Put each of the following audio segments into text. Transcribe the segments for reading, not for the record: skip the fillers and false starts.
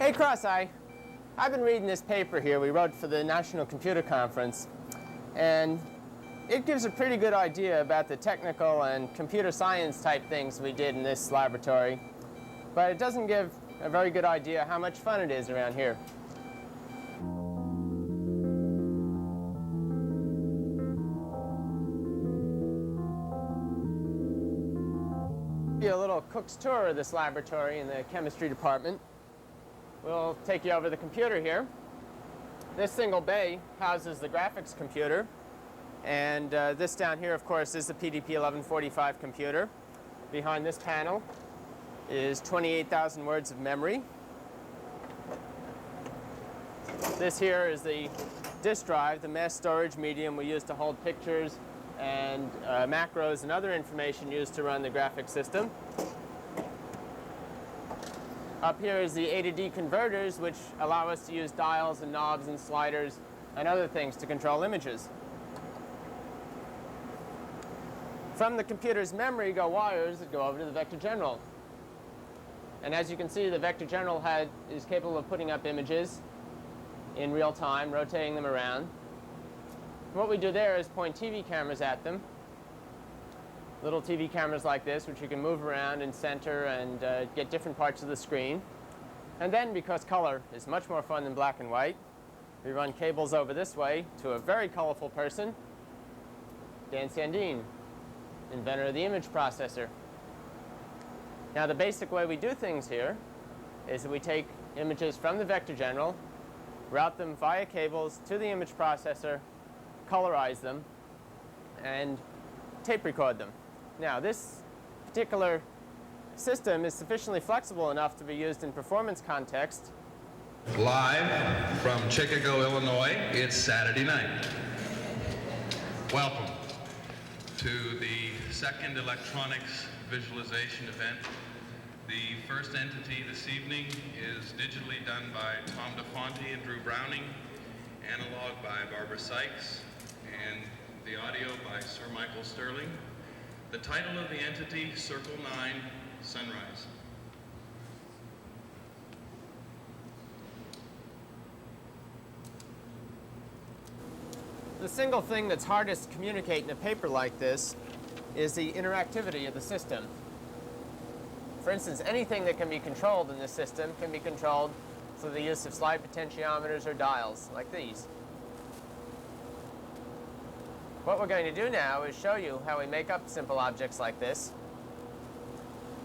Hey, Cross-Eye. I've been reading this paper here we wrote for the National Computer Conference, and it gives a pretty good idea about the technical and computer science type things we did in this laboratory, but it doesn't give a very good idea how much fun it is around here. Give you a little cook's tour of this laboratory in the chemistry department. We'll take you over the computer here. This single bay houses the graphics computer, and this down here, of course, is the PDP-1145 computer. Behind this panel is 28,000 words of memory. This here is the disk drive, the mass storage medium we use to hold pictures and macros and other information used to run the graphics system. Up here is the A to D converters, which allow us to use dials and knobs and sliders and other things to control images. From the computer's memory go wires that go over to the vector general. And as you can see, the vector general is capable of putting up images in real time, rotating them around. What we do there is point TV cameras at them. Little TV cameras like this, which you can move around and center and get different parts of the screen. And then, because color is much more fun than black and white, we run cables over this way to a very colorful person, Dan Sandin, inventor of the image processor. Now, the basic way we do things here is that we take images from the vector general, route them via cables to the image processor, colorize them, and tape record them. Now, this particular system is sufficiently flexible enough to be used in performance context. Live from Chicago, Illinois, it's Saturday night. Welcome to the second electronics visualization event. The first entity this evening is digitally done by Tom DeFonte and Drew Browning, analog by Barbara Sykes, and the audio by Sir Michael Sterling. The title of the entity, Circle 9, Sunrise. The single thing that's hardest to communicate in a paper like this is the interactivity of the system. For instance, anything that can be controlled in this system can be controlled through the use of slide potentiometers or dials, like these. What we're going to do now is show you how we make up simple objects like this.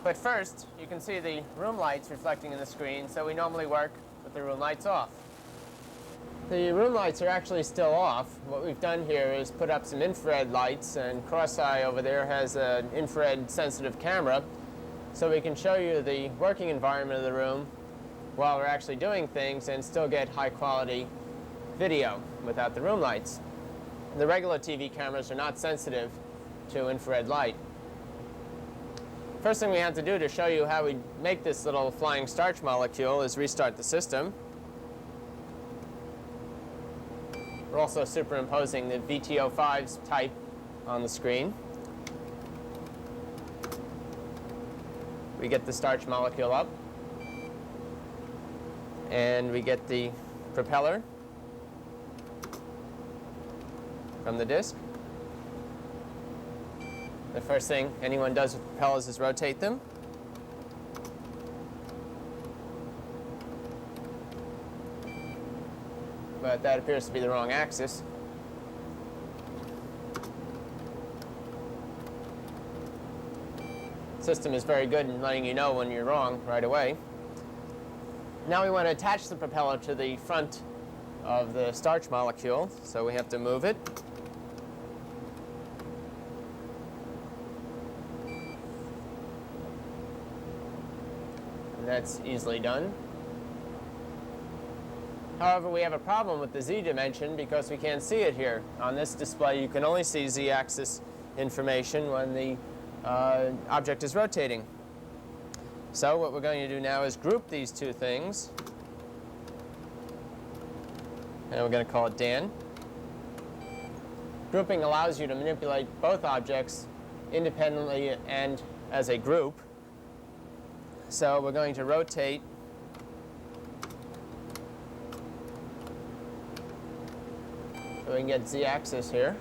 But first, you can see the room lights reflecting in the screen, so we normally work with the room lights off. The room lights are actually still off. What we've done here is put up some infrared lights, and Cross-Eye over there has an infrared sensitive camera, so we can show you the working environment of the room while we're actually doing things and still get high quality video without the room lights. The regular TV cameras are not sensitive to infrared light. First thing we have to do to show you how we make this little flying starch molecule is restart the system. We're also superimposing the VTO5's type on the screen. We get the starch molecule up, and we get the propeller from the disk. The first thing anyone does with propellers is rotate them. But that appears to be the wrong axis. The system is very good in letting you know when you're wrong right away. Now we want to attach the propeller to the front of the starch molecule, so we have to move it. That's easily done. However, we have a problem with the z dimension because we can't see it here. On this display, you can only see z-axis information when the object is rotating. So what we're going to do now is group these two things. And we're going to call it Dan. Grouping allows you to manipulate both objects independently and as a group. So we're going to rotate So we can get z-axis here.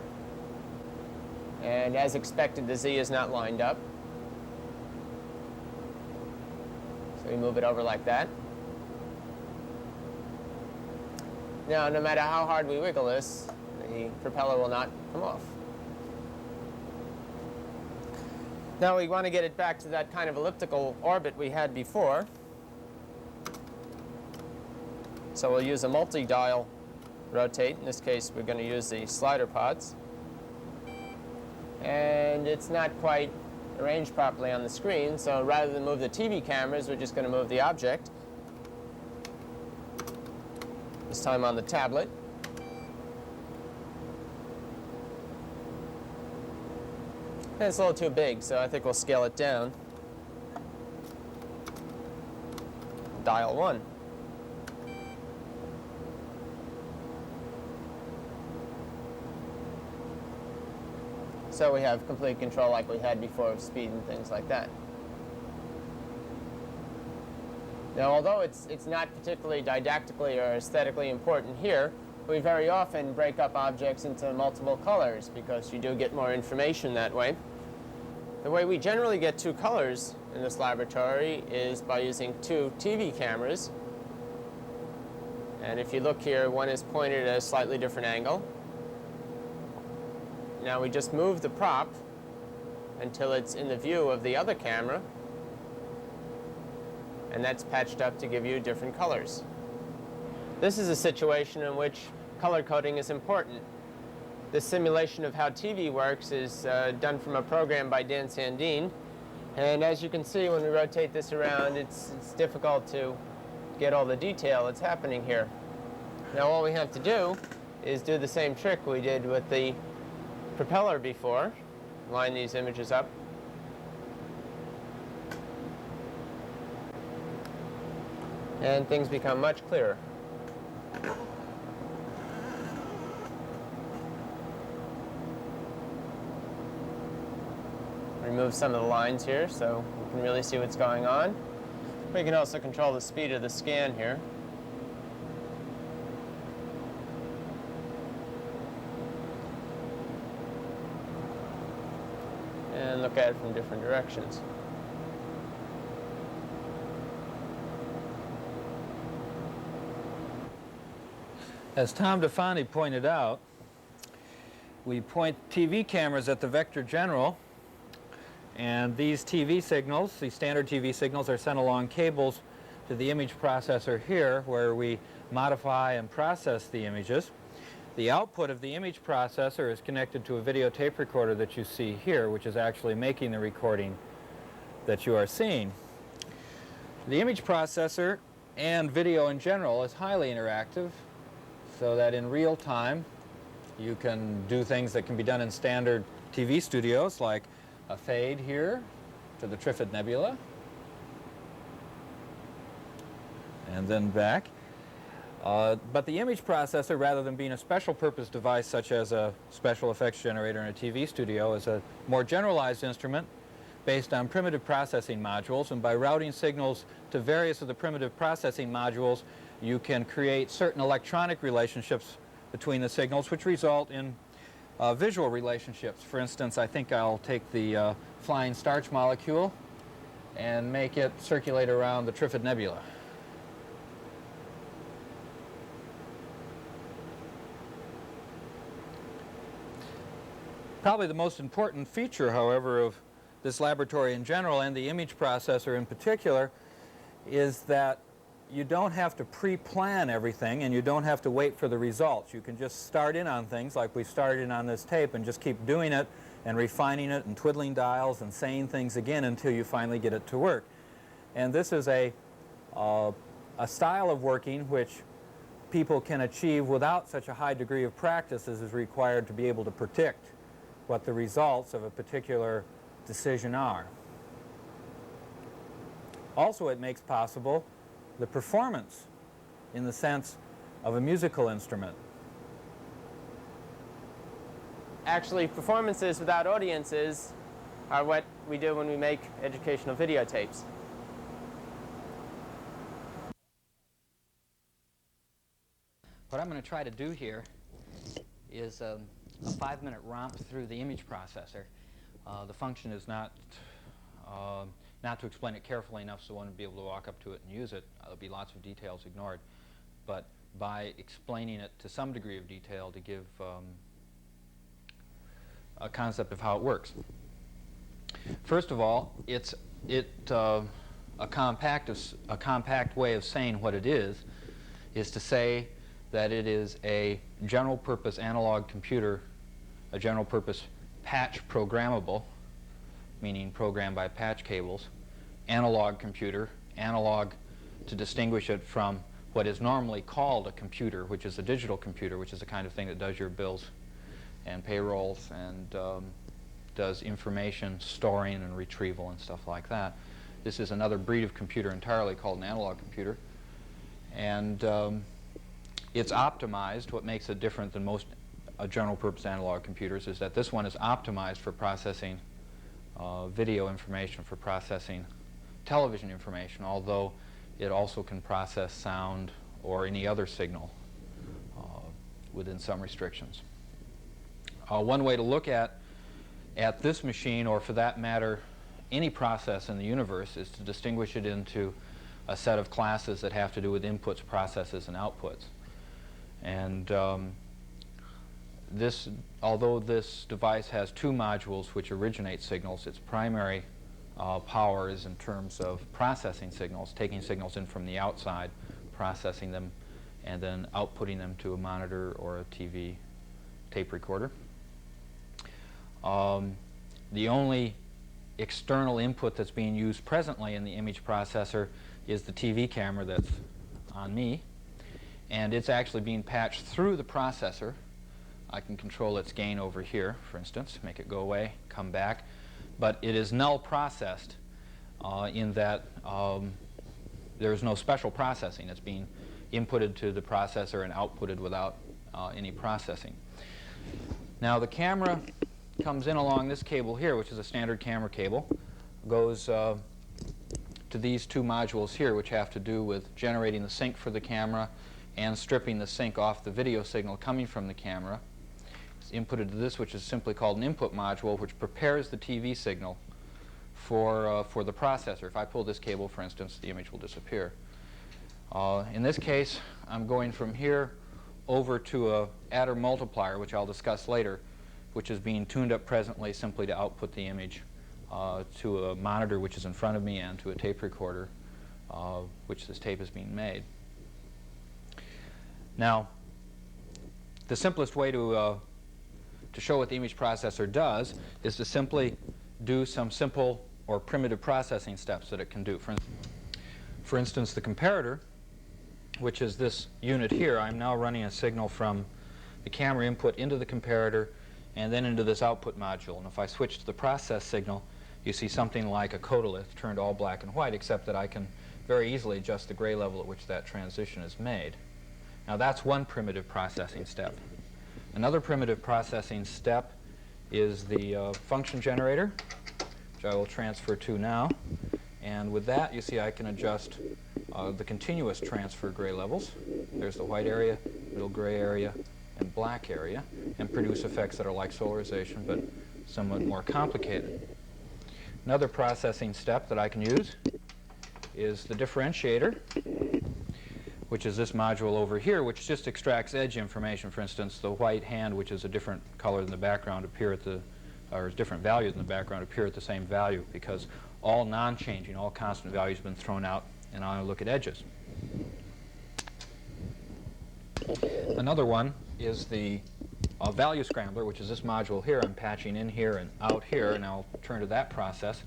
And as expected, the z is not lined up. So we move it over like that. Now, no matter how hard we wiggle this, the propeller will not come off. Now we want to get it back to that kind of elliptical orbit we had before. So we'll use a multi-dial rotate. In this case, we're going to use the slider pods. And it's not quite arranged properly on the screen, so rather than move the TV cameras, we're just going to move the object. This time on the tablet. And it's a little too big, so I think we'll scale it down. Dial 1. So we have complete control like we had before of speed and things like that. Now, although it's not particularly didactically or aesthetically important here, we very often break up objects into multiple colors because you do get more information that way. The way we generally get two colors in this laboratory is by using two TV cameras. And if you look here, one is pointed at a slightly different angle. Now we just move the prop until it's in the view of the other camera. And that's patched up to give you different colors. This is a situation in which color coding is important. This simulation of how TV works is done from a program by Sandin. And as you can see, when we rotate this around, it's difficult to get all the detail that's happening here. Now all we have to do is do the same trick we did with the propeller before. Line these images up. And things become much clearer. Remove some of the lines here so we can really see what's going on. We can also control the speed of the scan here. And look at it from different directions. As Tom DeFani pointed out, we point TV cameras at the vector general, and these TV signals, these standard TV signals, are sent along cables to the image processor here, where we modify and process the images. The output of the image processor is connected to a videotape recorder that you see here, which is actually making the recording that you are seeing. The image processor and video in general is highly interactive, so that in real time you can do things that can be done in standard TV studios, like a fade here to the Trifid Nebula, and then back. But the image processor, rather than being a special purpose device such as a special effects generator in a TV studio, is a more generalized instrument based on primitive processing modules, and by routing signals to various of the primitive processing modules, you can create certain electronic relationships between the signals which result in visual relationships. For instance, I think I'll take the flying starch molecule and make it circulate around the Trifid Nebula. Probably the most important feature, however, of this laboratory in general, and the image processor in particular, is that you don't have to pre-plan everything, and you don't have to wait for the results. You can just start in on things like we started in on this tape and just keep doing it and refining it and twiddling dials and saying things again until you finally get it to work. And this is a style of working which people can achieve without such a high degree of practice as is required to be able to predict what the results of a particular decision are. Also, it makes possible the performance in the sense of a musical instrument. Actually, performances without audiences are what we do when we make educational videotapes. What I'm going to try to do here is a 5-minute romp through the image processor. The function is not to explain it carefully enough so one would be able to walk up to it and use it. There'll be lots of details ignored. But by explaining it to some degree of detail to give a concept of how it works. First of all, it's a compact way of saying what it is to say that it is a general-purpose analog computer, a general-purpose patch programmable, meaning programmed by patch cables, analog computer, analog to distinguish it from what is normally called a computer, which is a digital computer, which is the kind of thing that does your bills and payrolls and does information storing and retrieval and stuff like that. This is another breed of computer entirely called an analog computer. And it's optimized. What makes it different than most general-purpose analog computers is that this one is optimized for processing video information, for processing television information, although it also can process sound or any other signal within some restrictions. One way to look at this machine, or for that matter, any process in the universe, is to distinguish it into a set of classes that have to do with inputs, processes, and outputs. And although this device has two modules which originate signals, its primary power is in terms of processing signals, taking signals in from the outside, processing them, and then outputting them to a monitor or a TV tape recorder. The only external input that's being used presently in the image processor is the TV camera that's on me, and it's actually being patched through the processor. I can control its gain over here, for instance, make it go away, come back, but it is null processed in that there is no special processing. It's being inputted to the processor and outputted without any processing. Now the camera comes in along this cable here, which is a standard camera cable, goes to these two modules here, which have to do with generating the sync for the camera and stripping the sync off the video signal coming from the camera. It's inputted to this, which is simply called an input module, which prepares the TV signal for the processor. If I pull this cable, for instance, the image will disappear. In this case, I'm going from here over to a adder multiplier, which I'll discuss later, which is being tuned up presently simply to output the image to a monitor which is in front of me and to a tape recorder, which this tape is being made. Now, the simplest way to show what the image processor does is to simply do some simple or primitive processing steps that it can do. For instance, the comparator, which is this unit here, I'm now running a signal from the camera input into the comparator and then into this output module. And if I switch to the process signal, you see something like a codolith turned all black and white, except that I can very easily adjust the gray level at which that transition is made. Now that's one primitive processing step. Another primitive processing step is the function generator, which I will transfer to now. And with that, you see I can adjust the continuous transfer gray levels. There's the white area, middle gray area, and black area, and produce effects that are like solarization, but somewhat more complicated. Another processing step that I can use is the differentiator, which is this module over here, which just extracts edge information. For instance, the white hand, which is a different color than the background, appear at the, or different value than the background, appear at the same value, because all non-changing, all constant values have been thrown out, and I look at edges. Another one is the value scrambler, which is this module here. I'm patching in here and out here, and I'll turn to that process.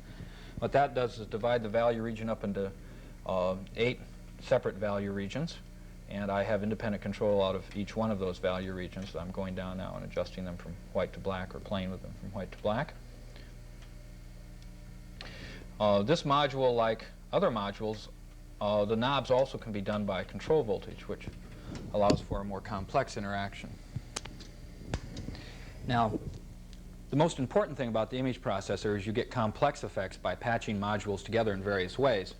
What that does is divide the value region up into 8 separate value regions, and I have independent control out of each one of those value regions. I'm going down now and adjusting them from white to black, or playing with them from white to black. This module, like other modules, the knobs also can be done by control voltage, which allows for a more complex interaction. Now, the most important thing about the image processor is you get complex effects by patching modules together in various ways.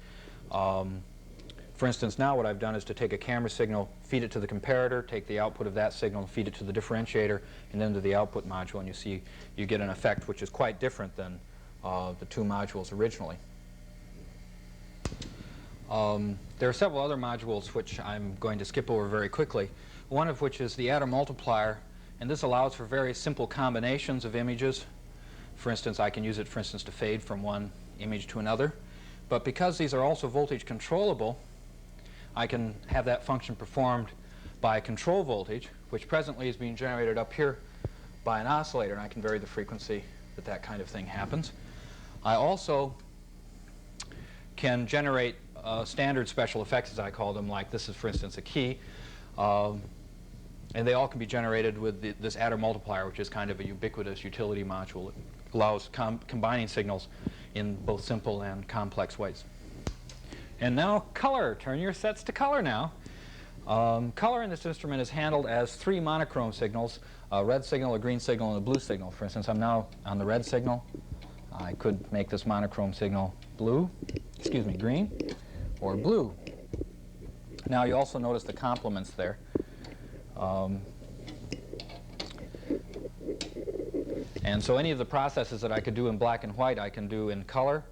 For instance, now what I've done is to take a camera signal, feed it to the comparator, take the output of that signal, feed it to the differentiator, and then to the output module, and you see you get an effect which is quite different than the two modules originally. There are several other modules which I'm going to skip over very quickly, one of which is the adder multiplier, and this allows for very simple combinations of images. For instance, I can use it, for instance, to fade from one image to another. But because these are also voltage controllable, I can have that function performed by a control voltage, which presently is being generated up here by an oscillator, and I can vary the frequency that that kind of thing happens. I also can generate standard special effects, as I call them, like this is, for instance, a key. And they all can be generated with this adder multiplier, which is kind of a ubiquitous utility module. It allows combining signals in both simple and complex ways. And now color. Turn your sets to color now. Color in this instrument is handled as three monochrome signals, a red signal, a green signal, and a blue signal. For instance, I'm now on the red signal. I could make this monochrome signal green, or blue. Now you also notice the complements there. And so any of the processes that I could do in black and white, I can do in color.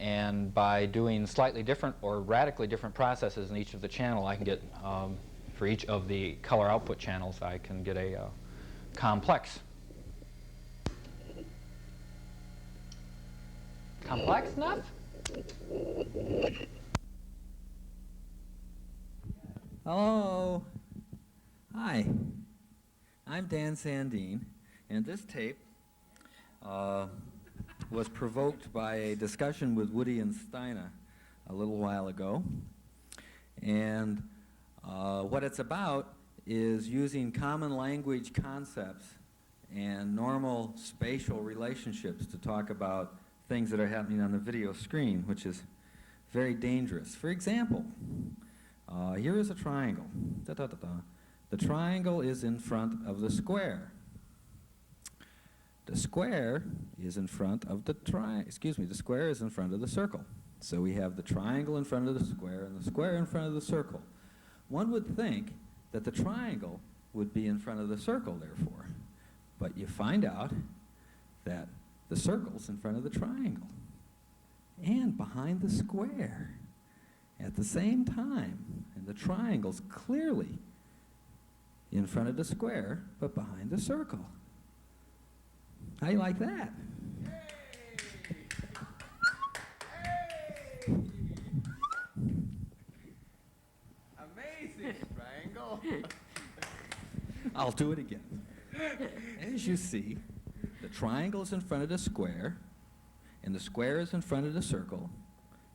And by doing slightly different or radically different processes in each of the channel, I can get, for each of the color output channels, I can get a complex. Complex enough? Hello. Hi. I'm Dan Sandin, and this tape was provoked by a discussion with Woody and Steiner a little while ago. And what it's about is using common language concepts and normal spatial relationships to talk about things that are happening on the video screen, which is very dangerous. For example, here is a triangle. The triangle is in front of the square. The square is in front of the the square is in front of the circle. So we have the triangle in front of the square and the square in front of the circle. One would think that the triangle would be in front of the circle, therefore. But you find out that the circle's in front of the triangle and behind the square at the same time. And the triangle's clearly in front of the square, but behind the circle. How do you like that? Hey! Amazing triangle. I'll do it again. As you see, the triangle is in front of the square, and the square is in front of the circle,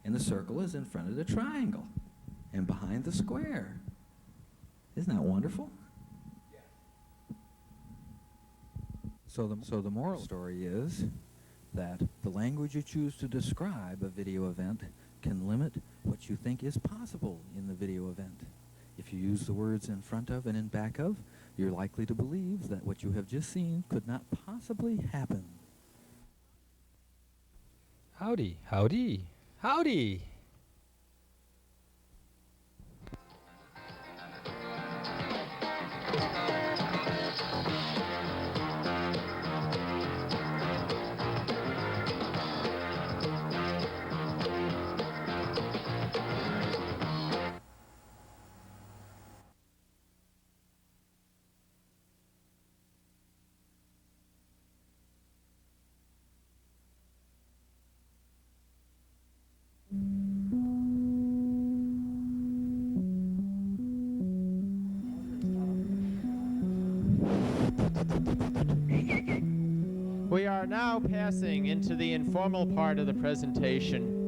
and the circle is in front of the triangle, and behind the square. Isn't that wonderful? So the moral story is that the language you choose to describe a video event can limit what you think is possible in the video event. If you use the words in front of and in back of, you're likely to believe that what you have just seen could not possibly happen. Howdy, howdy, howdy. We are now passing into the informal part of the presentation.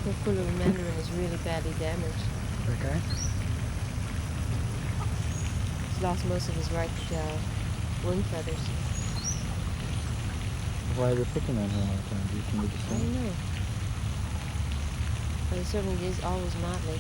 ocular membrane is really badly damaged. Okay. He's lost most of his right wing feathers. Why are they picking on her all the time? Do you think I it's don't know. But he certainly is always motley.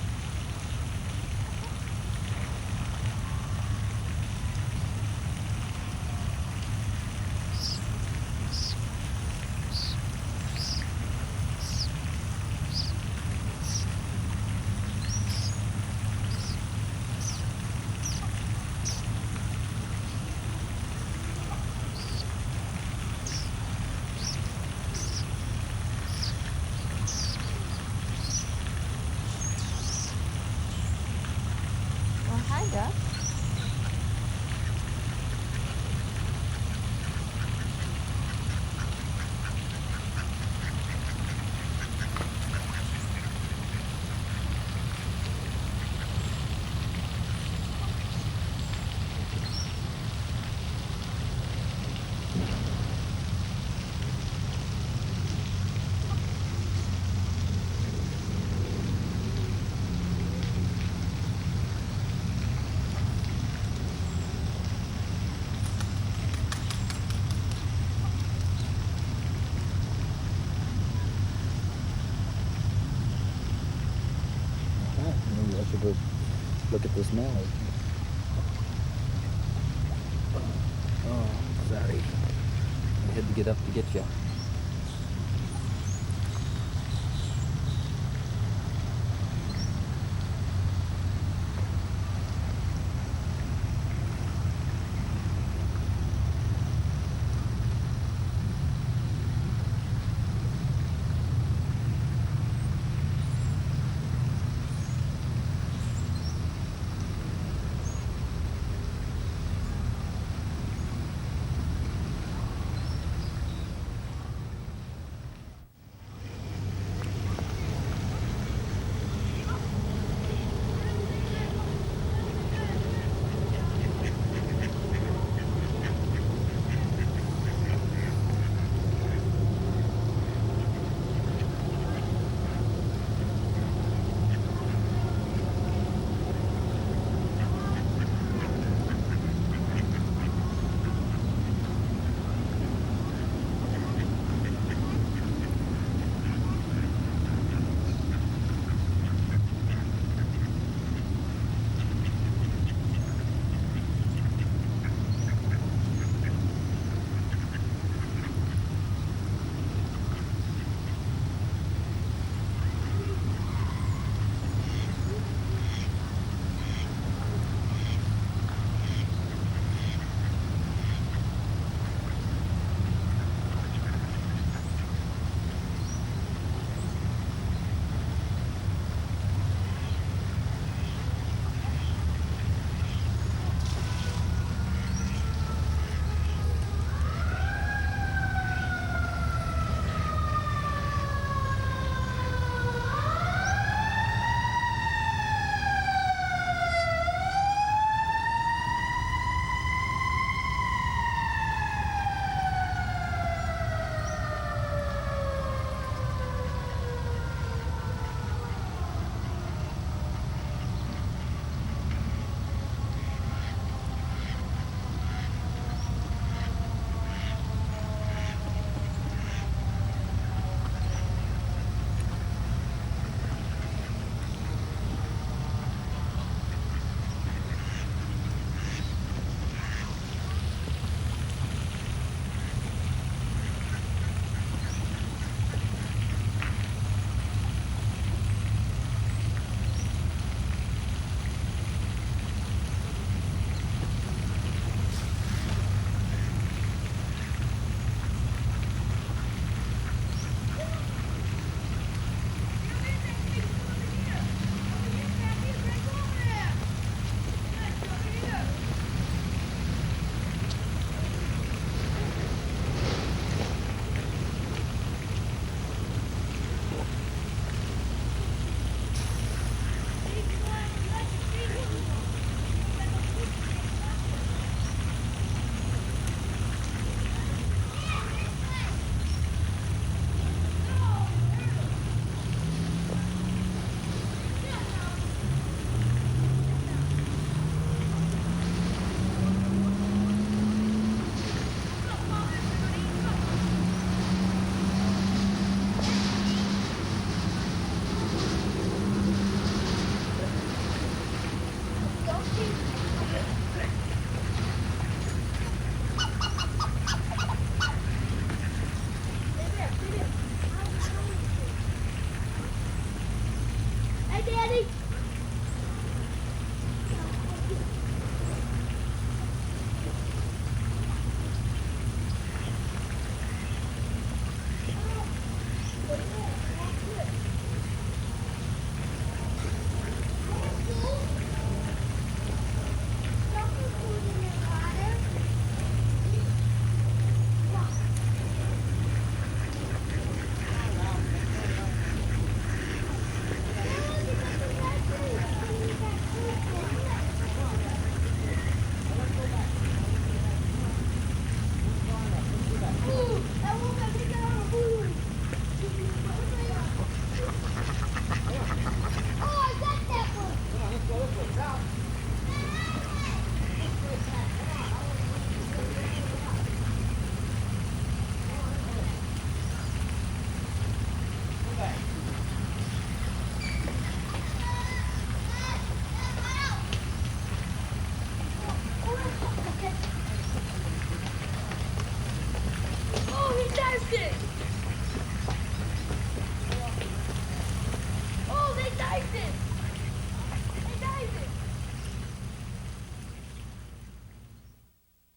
Well, hi, Duck. Maybe I should go look at this mallard. Oh, sorry. I had to get up to get you.